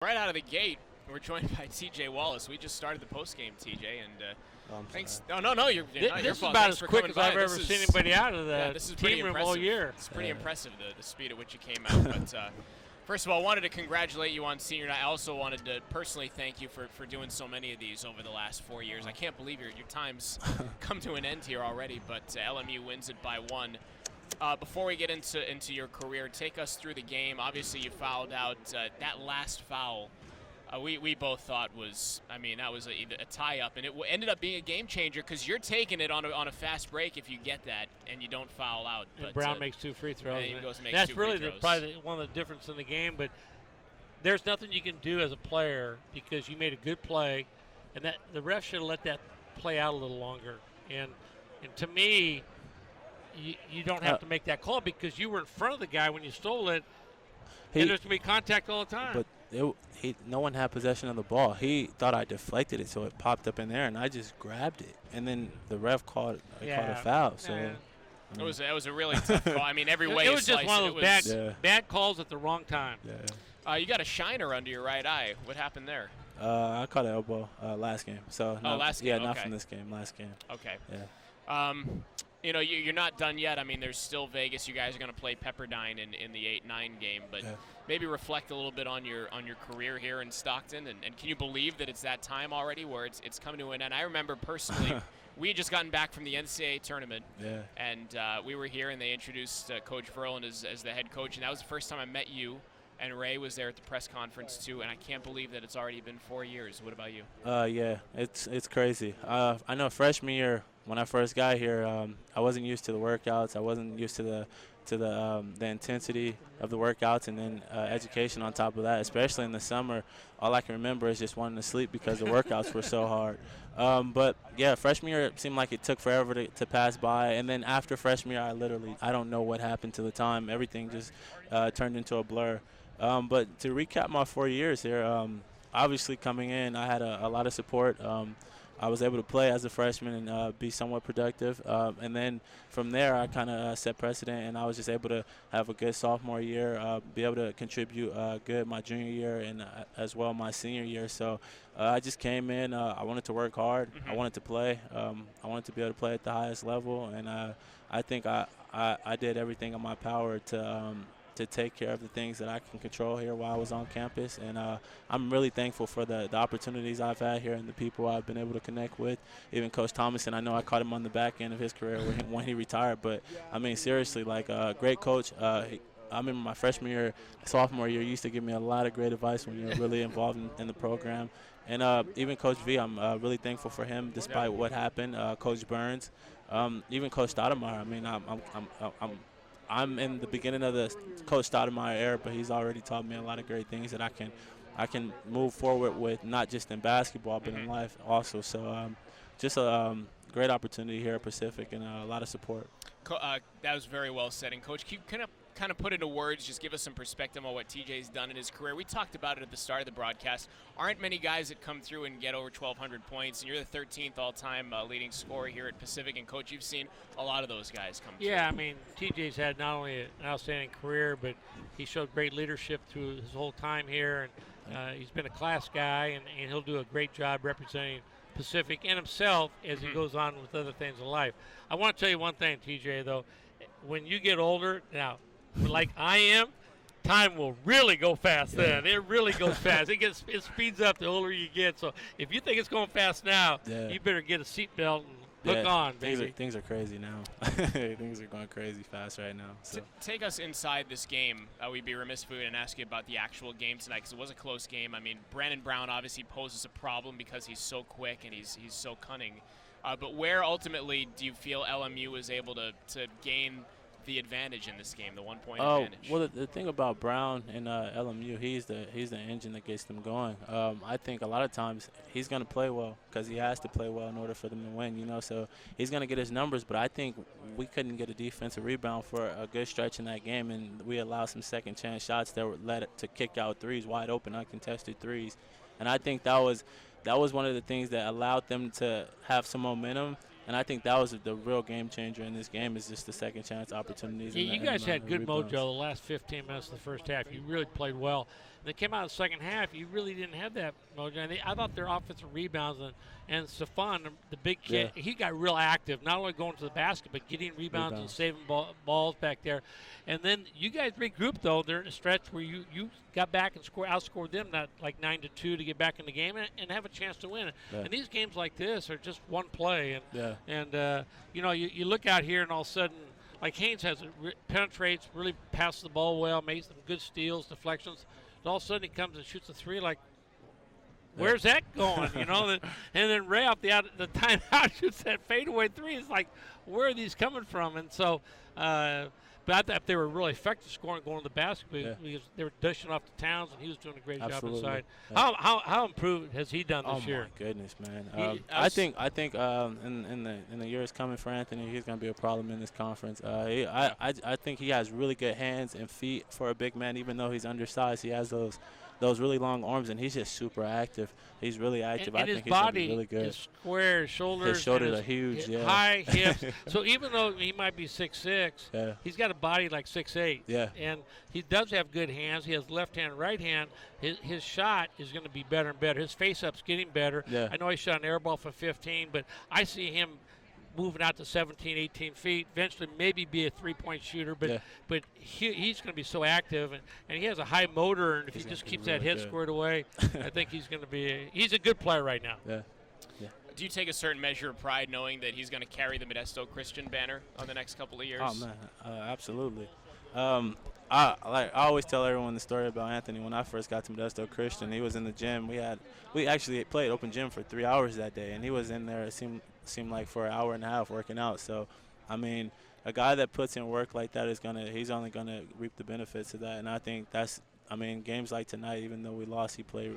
Right out of the gate, we're joined by TJ Wallace. We just started the postgame, TJ, and thanks. No, you're This not is your fault. about Thanks as for quick coming as by. I've ever seen anybody out of the this is team room all year. It's pretty impressive, the speed at which you came out. But first of all, I wanted to congratulate you on senior night. I also wanted to personally thank you for doing so many of these over the last 4 years. I can't believe your time's come to an end here already, but LMU wins it by 1. Before we get into your career, take us through the game. Obviously, you fouled out. That last foul, we both thought was, that was a tie-up, and it ended up being a game changer because you're taking it on a fast break if you get that and you don't foul out. And Brown makes 2 free throws. That's really probably one of the differences in the game, but there's nothing you can do as a player because you made a good play, and that the ref should have let that play out a little longer. And to me, you don't have to make that call because you were in front of the guy when you stole it, and there's going to be contact all the time. But no one had possession of the ball. He thought I deflected it, so it popped up in there, and I just grabbed it. And then the ref called a foul. So it was a really tough call. Every way it was just one of those bad calls at the wrong time. Yeah. You got a shiner under your right eye. What happened there? I caught an elbow last game. So last game. Yeah, okay. not from this game. Last game. Okay. Yeah. You're not done yet. There's still Vegas. You guys are going to play Pepperdine in the 8-9 game, but maybe reflect a little bit on your career here in Stockton. And can you believe that it's that time already where it's coming to an end? I remember personally, we had just gotten back from the NCAA tournament, and we were here, and they introduced Coach Verlin as the head coach, and that was the first time I met you. And Ray was there at the press conference too, and I can't believe that it's already been 4 years. What about you? Yeah, it's crazy. I know freshman year when I first got here, I wasn't used to the workouts. I wasn't used to the intensity of the workouts, and then education on top of that. Especially in the summer, all I can remember is just wanting to sleep because the workouts were so hard. But yeah, freshman year it seemed like it took forever to pass by, and then after freshman year, I don't know what happened to the time. Everything just turned into a blur. But to recap my 4 years here, obviously coming in, I had a lot of support. I was able to play as a freshman and be somewhat productive. And then from there, I kind of set precedent, and I was just able to have a good sophomore year, be able to contribute good my junior year and as well my senior year. So I just came in. I wanted to work hard. I wanted to play. I wanted to be able to play at the highest level, and I think I did everything in my power to take care of the things that I can control here while I was on campus. And I'm really thankful for the opportunities I've had here and the people I've been able to connect with. Even Coach Thomason, I know I caught him on the back end of his career when he retired. But, seriously, great coach. I remember my freshman year, sophomore year, used to give me a lot of great advice when you're really involved in the program. And even Coach V, I'm really thankful for him despite what happened. Coach Burns, even Coach Stoudemire. I'm in the beginning of the Coach Stoudemire era, but he's already taught me a lot of great things that I can move forward with, not just in basketball but in life also. So just a great opportunity here at Pacific and a lot of support. That was very well said. And Coach, can you kind of put into words, just give us some perspective on what TJ's done in his career? We talked about it at the start of the broadcast. Aren't many guys that come through and get over 1,200 points, and you're the 13th all-time leading scorer here at Pacific. And, Coach, you've seen a lot of those guys come through. Yeah, TJ's had not only an outstanding career, but he showed great leadership through his whole time here. And he's been a class guy, and he'll do a great job representing Pacific and himself as he goes on with other things in life. I want to tell you one thing, TJ, though. When you get older, now, like I am, time will really go fast then. It really goes fast. It speeds up the older you get. So if you think it's going fast now, you better get a seatbelt and hook on, baby. Things are crazy now. Things are going crazy fast right now. So. Take us inside this game. We'd be remiss if we didn't ask you about the actual game tonight because it was a close game. Brandon Brown obviously poses a problem because he's so quick and he's so cunning. But where ultimately do you feel LMU was able to gain the advantage in this game, the 1 point advantage? Well, the thing about Brown and LMU, he's the engine that gets them going. I think a lot of times he's going to play well because he has to play well in order for them to win, So he's going to get his numbers, but I think we couldn't get a defensive rebound for a good stretch in that game, and we allowed some second chance shots that were led to kick out threes, wide open, uncontested threes. And I think that was one of the things that allowed them to have some momentum And I think that was the real game changer in this game is just the second chance opportunities. Yeah, you guys had good mojo the last 15 minutes of the first half. You really played well. And they came out in the second half. You really didn't have that mojo. And I thought their offensive rebounds and Stefan, the big kid, he got real active, not only going to the basket, but getting rebounds and saving balls back there. And then you guys regrouped, though. They're in a stretch where you got back and outscored them, not like 9-2 to get back in the game and have a chance to win. Yeah. And these games like this are just one play. And you look out here and all of a sudden, like Haynes penetrates, really passes the ball well, makes some good steals, deflections. And all of a sudden he comes and shoots a three like, where's that going? And then Ray off the timeout shoots that fadeaway three. It's like, where are these coming from? And so, but I thought they were really effective scoring going to the basket because they were dishing off to Towns, and he was doing a great job inside. Yeah. How improved has he done this year? Oh my goodness, man! I think in the years coming for Anthony, he's going to be a problem in this conference. I think he has really good hands and feet for a big man, even though he's undersized. He has those really long arms, and he's just super active. He's really active. And I think he's going to be really good. His square shoulders. His shoulders are huge. High hips. So even though he might be 6'6", he's got a body like 6'8". Yeah. And he does have good hands. He has left hand, right hand. His shot is going to be better and better. His face-up's getting better. Yeah. I know he shot an air ball for 15, but I see him moving out to 17, 18 feet, eventually maybe be a three-point shooter, but he's going to be so active, and he has a high motor, and if he just keeps that head squared away, I think he's going to be he's a good player right now. Yeah. Do you take a certain measure of pride knowing that he's going to carry the Modesto Christian banner on the next couple of years? Oh, man, absolutely. I always tell everyone the story about Anthony. When I first got to Modesto Christian, he was in the gym. We actually played open gym for 3 hours that day, and he was in there, it seemed like, for an hour and a half working out. So, I mean, a guy that puts in work like that he's only gonna reap the benefits of that. And I think games like tonight, even though we lost, he played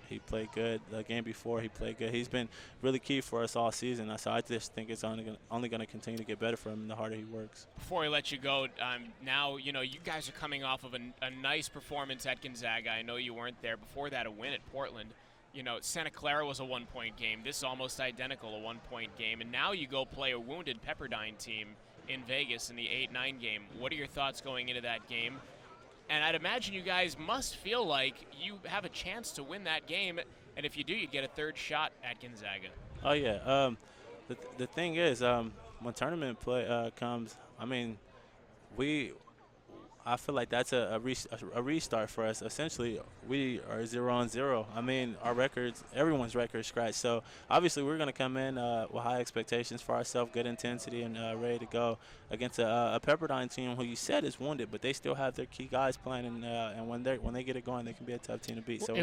good. The game before, he played good. He's been really key for us all season. So I just think it's only gonna continue to get better for him the harder he works. Before we let you go, now you guys are coming off of a nice performance at Gonzaga. I know you weren't there. Before that, a win at Portland. Santa Clara was a one-point game. This is almost identical, a one-point game. And now you go play a wounded Pepperdine team in Vegas in the 8-9 game. What are your thoughts going into that game? And I'd imagine you guys must feel like you have a chance to win that game. And if you do, you'd get a third shot at Gonzaga. Oh, yeah. The thing is, when tournament play comes, I feel like that's a restart for us. Essentially, we are 0-0. Our records, everyone's record scratched. So obviously, we're going to come in with high expectations for ourselves, good intensity, and ready to go against a Pepperdine team who you said is wounded, but they still have their key guys playing. And when they get it going, they can be a tough team to beat. So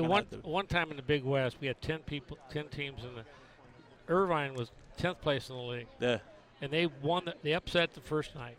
one time in the Big West, we had 10 teams in the. Irvine was 10th place in the league. Yeah. And they won. They upset the first night.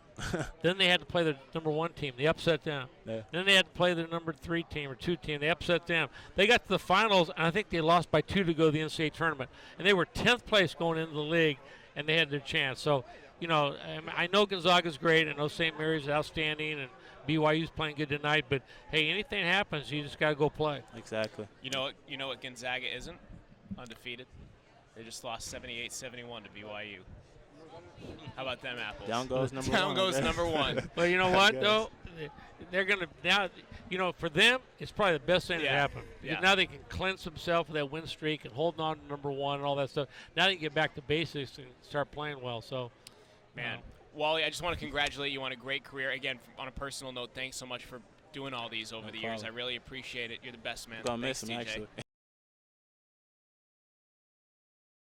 Then they had to play the number 1 team. They upset them. Yeah. Then they had to play the number 3 team or 2 team. They upset them. They got to the finals, and I think they lost by 2 to go to the NCAA tournament. And they were 10th place going into the league, and they had their chance. So, I know Gonzaga's great. I know St. Mary's is outstanding, and BYU's playing good tonight. But hey, anything happens, you just got to go play. Exactly. You know what Gonzaga isn't? Undefeated. They just lost 78-71 to BYU. How about them apples? Down goes number 1. Down goes number 1. Well, you know what, though? They're going to now, for them, it's probably the best thing that happened. Because now they can cleanse themselves with that win streak and holding on to number 1 and all that stuff. Now they can get back to basics and start playing well. So, man, Wally, I just want to congratulate you on a great career. Again, on a personal note, thanks so much for doing all these over the years. I really appreciate it. You're the best, man. I'm going to miss him, TJ. actually.